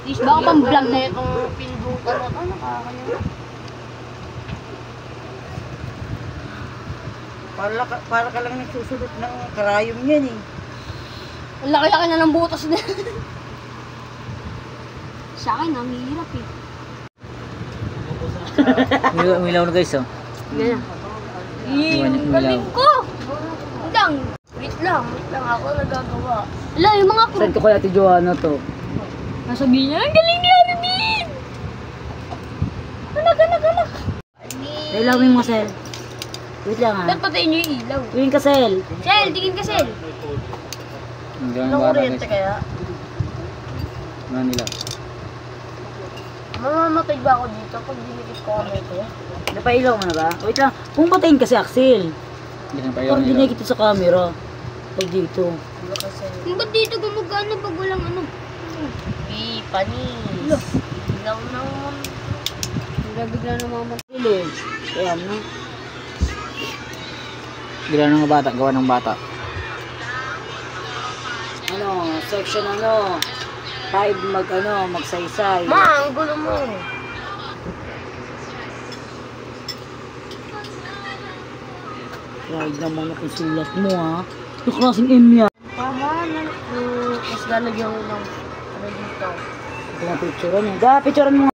Baka pang vlog na itong pindutan na ito, nakakaya. Para ka lang nagsusulot ng karayom yan eh. Ang laki-laki na ng butas na. Sa akin, ang hirap eh. Umilaw na guys, oh. Yan na. Galing ko! Wait lang ako nagagawa. Ala, yung mga Saan ko kaya Ate Joanna to? Nasabihin niya, ang galing ni Armin! Anak! Ilawin mo, Sel. Wait lang, ha. Ba't patayin niyo yung ilaw? Tingin ka, Sel. Sel, tingin ka, Sel. Anong kuryente kaya? Ano nila? Mamamatay ba ako dito pag dinikit ko kami ito? Napailaw mo na ba? Wait lang. Kung patayin kasi, Axel. Hindi na pa yun. Parang dinikit sa camera. Pag dito. Kung ba't dito gumagana pag walang ano? Panis. Ilaw naman. Bigla naman. Pili. Kaya mo. Gila ng bata, gawa ng bata. Ano, section ano. 5 magsaysay. Ma, ang gulo mo. Pride naman ako sulat mo, ha. Yung klaseng M yan. Tama na. Mas lalagyan ko ng ano dito. Ito na picturean niya. Da, picturean mo